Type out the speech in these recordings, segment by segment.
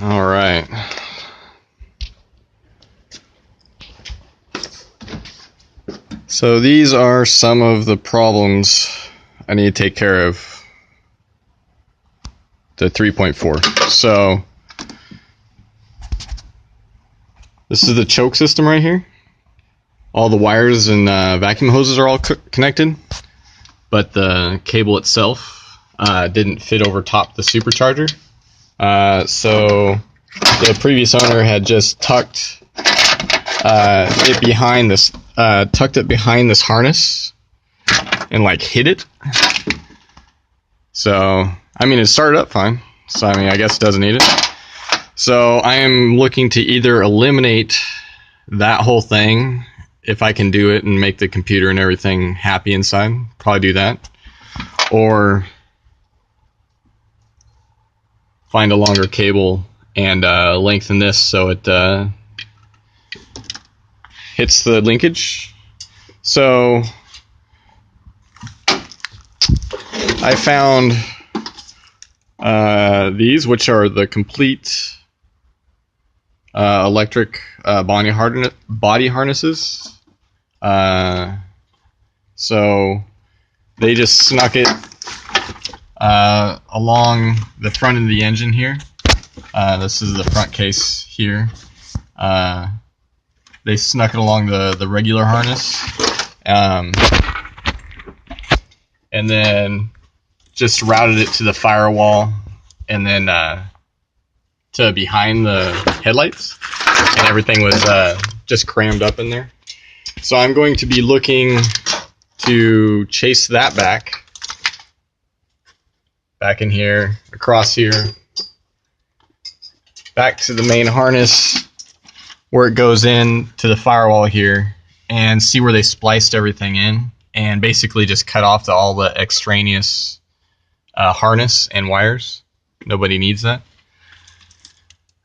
All right. So these are some of the problems I need to take care of. The 3.4. So this is the choke system right here. All the wires and vacuum hoses are all connected, but the cable itself didn't fit over top the supercharger. So the previous owner had just tucked it behind this harness and like hid it. So I mean, it started up fine. So I mean, I guess it doesn't need it. So I am looking to either eliminate that whole thing, if I can do it and make the computer and everything happy inside. Probably do that. Or find a longer cable and lengthen this so it hits the linkage. So I found these, which are the complete electric body harnesses. So they just snuck it along the front of the engine here. This is the front case here. They snuck it along the regular harness, and then just routed it to the firewall, and then to behind the headlights, and everything was just crammed up in there. So I'm going to be looking to chase that back in here, across here, back to the main harness where it goes in to the firewall here, and see where they spliced everything in, and basically just cut off all the extraneous harness and wires. Nobody needs that.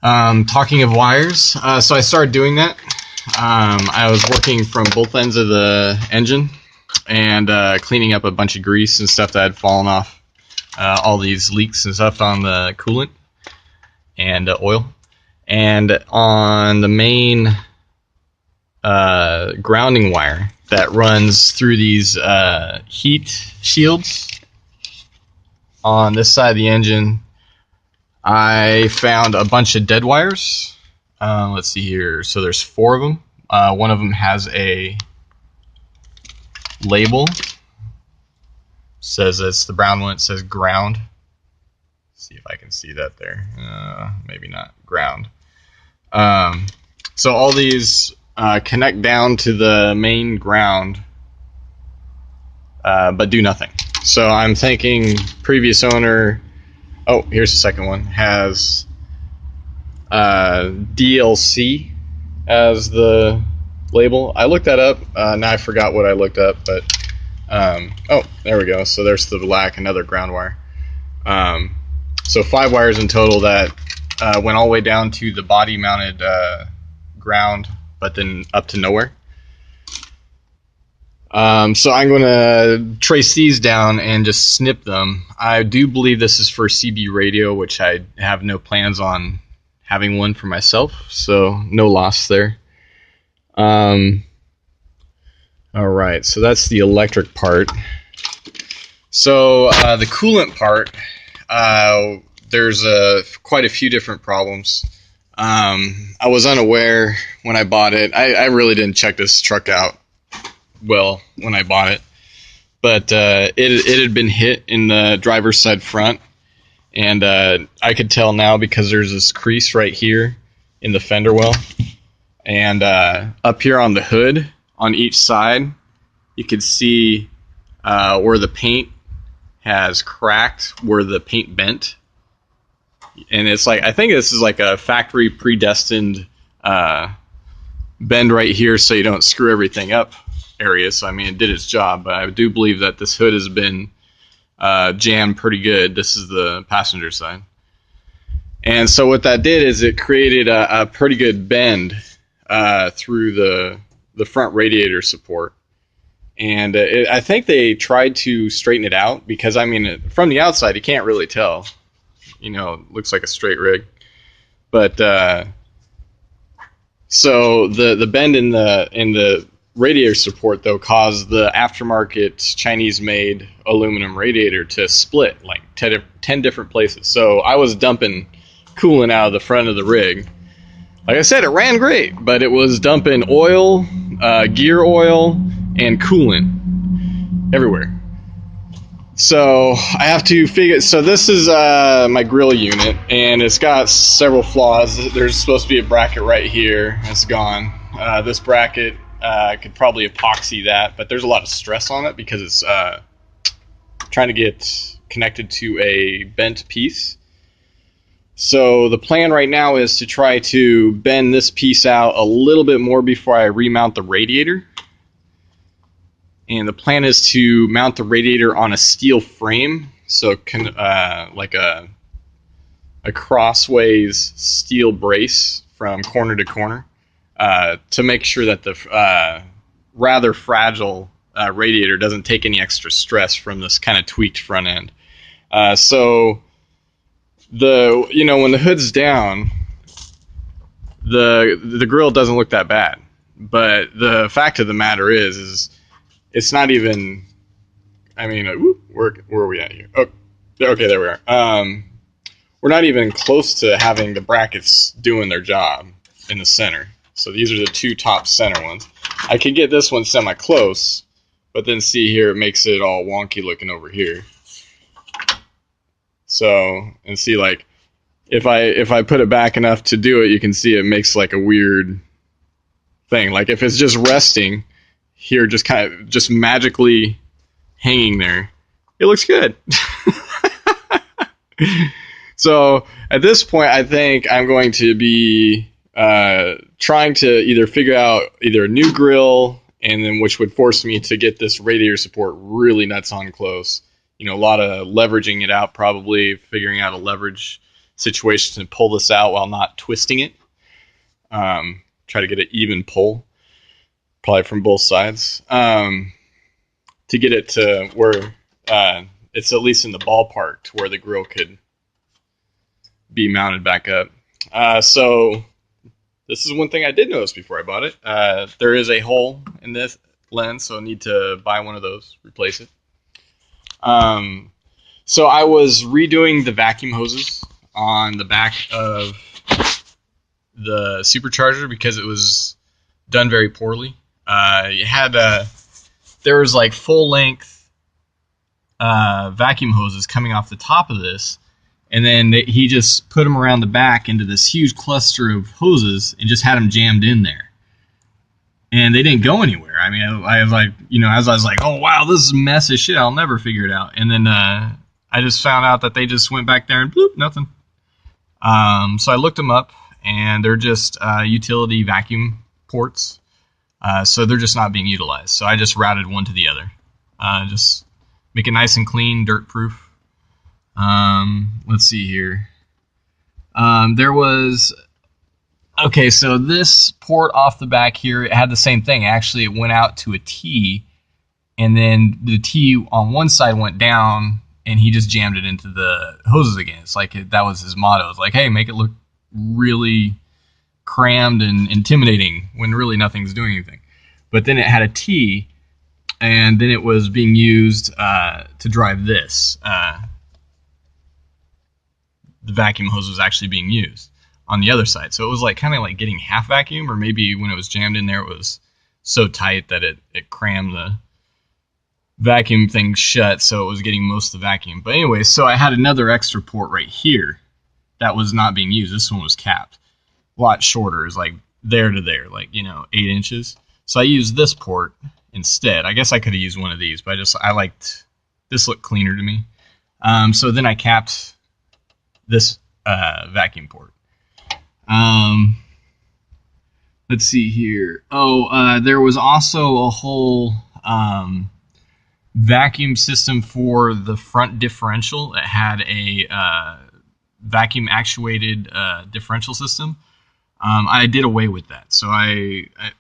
Talking of wires, so I started doing that. I was working from both ends of the engine and cleaning up a bunch of grease and stuff that had fallen off, all these leaks and stuff on the coolant and oil. And on the main grounding wire that runs through these heat shields on this side of the engine, I found a bunch of dead wires. Let's see here. So there's 4 of them. One of them has a label. Says it's the brown one. It says ground. Let's see if I can see that there. Maybe not. Ground. So all these connect down to the main ground, but do nothing. So I'm thinking previous owner. Oh, here's the second one. Has DLC as the label. I looked that up. Now I forgot what I looked up, but oh, there we go. So there's the black, another ground wire. So 5 wires in total that went all the way down to the body-mounted ground, but then up to nowhere. So I'm going to trace these down and just snip them. I do believe this is for CB radio, which I have no plans on having one for myself, so no loss there. Alright, so that's the electric part. So the coolant part, there's quite a few different problems. I was unaware when I bought it. I really didn't check this truck out well when I bought it, but it had been hit in the driver's side front, and I could tell now because there's this crease right here in the fender well, and up here on the hood on each side you could see where the paint has cracked, where the paint bent, and it's like, I think this is like a factory predestined bend right here so you don't screw everything up area. So I mean, it did its job, but I do believe that this hood has been jammed pretty good. This is the passenger side, and so what that did is it created a pretty good bend through the front radiator support. And I think they tried to straighten it out, because I mean, from the outside you can't really tell, you know, it looks like a straight rig, But so the bend in the radiator support though caused the aftermarket Chinese-made aluminum radiator to split like 10 different places. So I was dumping coolant out of the front of the rig. Like I said, it ran great, but it was dumping oil, gear oil, and coolant everywhere. So I have to figure. So this is my grill unit, and it's got several flaws. There's supposed to be a bracket right here. It's gone. This bracket, I could probably epoxy that, but there's a lot of stress on it because it's trying to get connected to a bent piece. So the plan right now is to try to bend this piece out a little bit more before I remount the radiator. And the plan is to mount the radiator on a steel frame, so like a crossways steel brace from corner to corner, to make sure that the rather fragile radiator doesn't take any extra stress from this kind of tweaked front end. So when the hood's down, the grill doesn't look that bad. But the fact of the matter is it's not even. I mean, where are we at here? Oh, okay, there we are. We're not even close to having the brackets doing their job in the center. So these are the two top center ones. I could get this one semi-close, but then see here, it makes it all wonky looking over here. So, and see, like, if I put it back enough to do it, you can see it makes like a weird thing. Like if it's just resting here, just kind of just magically hanging there, it looks good. So at this point, I think I'm going to be trying to either figure out either a new grill, and then which would force me to get this radiator support really nuts on close. A lot of leveraging it out, probably figuring out a leverage situation to pull this out while not twisting it. Try to get an even pull, probably from both sides, to get it to where it's at least in the ballpark to where the grill could be mounted back up. So this is one thing I did notice before I bought it. There is a hole in this lens, so I need to buy one of those, replace it. So I was redoing the vacuum hoses on the back of the supercharger because it was done very poorly. There was like full length vacuum hoses coming off the top of this, and then he just put them around the back into this huge cluster of hoses and just had them jammed in there. And they didn't go anywhere. I mean, I was like, as I was like, oh wow, this is a mess of shit, I'll never figure it out. And then I just found out that they just went back there and bloop, nothing. So I looked them up, and they're just utility vacuum ports. So they're just not being utilized. So I just routed one to the other. Just make it nice and clean, dirt proof. Let's see here. There was... Okay, so this port off the back here, it had the same thing. Actually, it went out to a T, and then the T on one side went down, and he just jammed it into the hoses again. It's like that was his motto. It's like, hey, make it look really crammed and intimidating when really nothing's doing anything. But then it had a T, and then it was being used to drive this. The vacuum hose was actually being used on the other side. So it was like kind of like getting half vacuum, or maybe when it was jammed in there, it was so tight that it crammed the vacuum thing shut, so it was getting most of the vacuum. But anyway, so I had another extra port right here that was not being used. This one was capped. A lot shorter, is like there to there, like, 8 inches. So I used this port instead. I guess I could have used one of these, but I liked this, looked cleaner to me. So then I capped this vacuum port. Let's see here. There was also a whole vacuum system for the front differential. It had a vacuum actuated differential system. I did away with that. So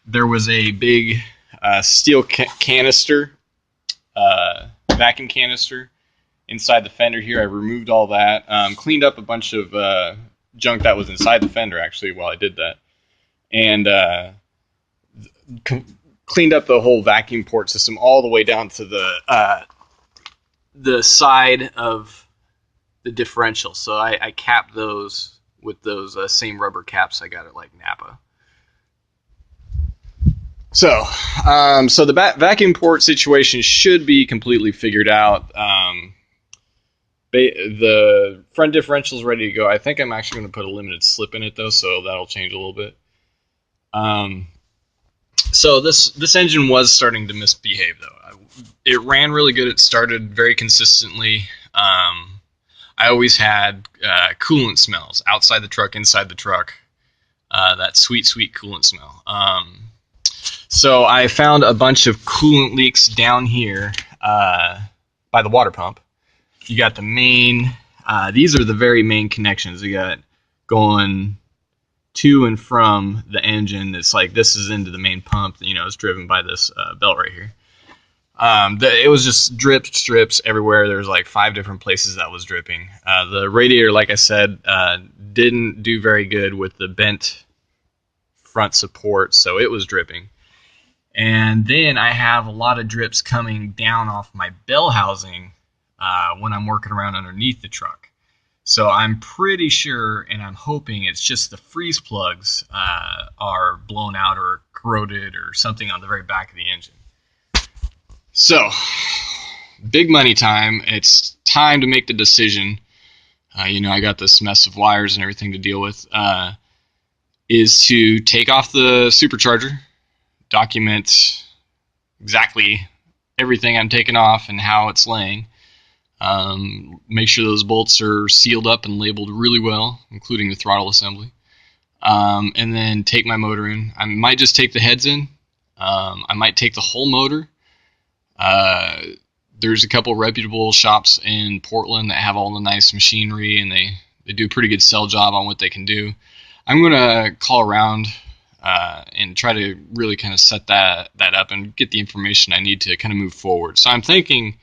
there was a big steel canister, vacuum canister inside the fender here. I removed all that, cleaned up a bunch of junk that was inside the fender actually while I did that, and cleaned up the whole vacuum port system all the way down to the side of the differential. So I capped those with those same rubber caps I got at like Napa. So the vacuum port situation should be completely figured out. The front differential is ready to go. I think I'm actually going to put a limited slip in it though, so that'll change a little bit. So this engine was starting to misbehave though. It ran really good. It started very consistently. I always had coolant smells outside the truck, inside the truck. That sweet coolant smell. So I found a bunch of coolant leaks down here by the water pump. You got the main, these are the very main connections. You got going to and from the engine. It's like this is into the main pump, it's driven by this belt right here. It was just strips everywhere. There was like 5 different places that was dripping. The radiator, like I said, didn't do very good with the bent front support, so it was dripping. And then I have a lot of drips coming down off my bell housing when I'm working around underneath the truck. So I'm pretty sure, and I'm hoping it's just the freeze plugs are blown out or corroded or something on the very back of the engine. So, big money time. It's time to make the decision. I got this mess of wires and everything to deal with. Is to take off the supercharger, document exactly everything I'm taking off and how it's laying. Make sure those bolts are sealed up and labeled really well, including the throttle assembly. And then take my motor in. I might just take the heads in. I might take the whole motor. There's a couple reputable shops in Portland that have all the nice machinery, and they do a pretty good sell job on what they can do. I'm going to call around and try to really kind of set that up and get the information I need to kind of move forward. So I'm thinking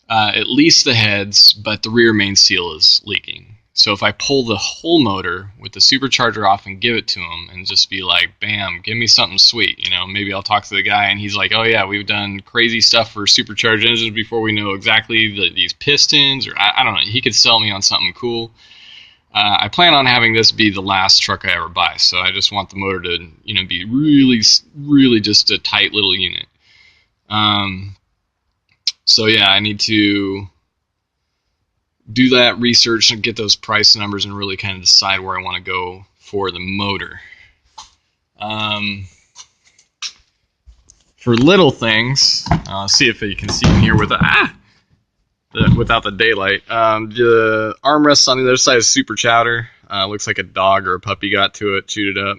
at least the heads, but the rear main seal is leaking. So if I pull the whole motor with the supercharger off and give it to him and just be like, bam, give me something sweet, maybe I'll talk to the guy and he's like, oh yeah, we've done crazy stuff for supercharged engines before we know exactly these pistons, or I don't know, he could sell me on something cool. I plan on having this be the last truck I ever buy, so I just want the motor to, be really just a tight little unit. So yeah, I need to do that research and get those price numbers and really kind of decide where I want to go for the motor. For little things, see if you can see in here without the daylight. The armrests on the other side is super chowder. Looks like a dog or a puppy got to it, chewed it up.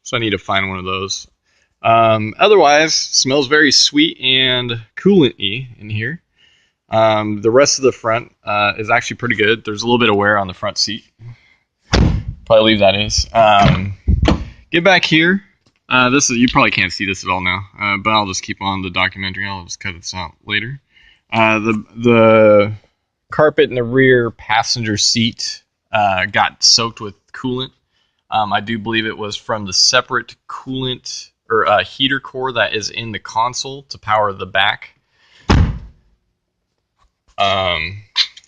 So I need to find one of those. Otherwise, smells very sweet and coolant-y in here. The rest of the front is actually pretty good. There's a little bit of wear on the front seat. Probably leave that is. Get back here. You probably can't see this at all now, but I'll just keep on the documentary. I'll just cut this out later. The carpet in the rear passenger seat got soaked with coolant. I do believe it was from the separate coolant or heater core that is in the console to power the back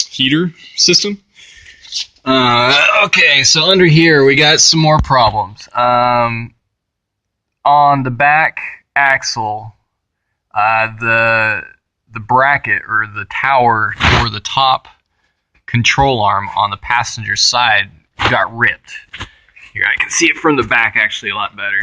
heater system. Okay, so under here we got some more problems. On the back axle, the bracket or the tower for the top control arm on the passenger side got ripped. Here, I can see it from the back actually a lot better.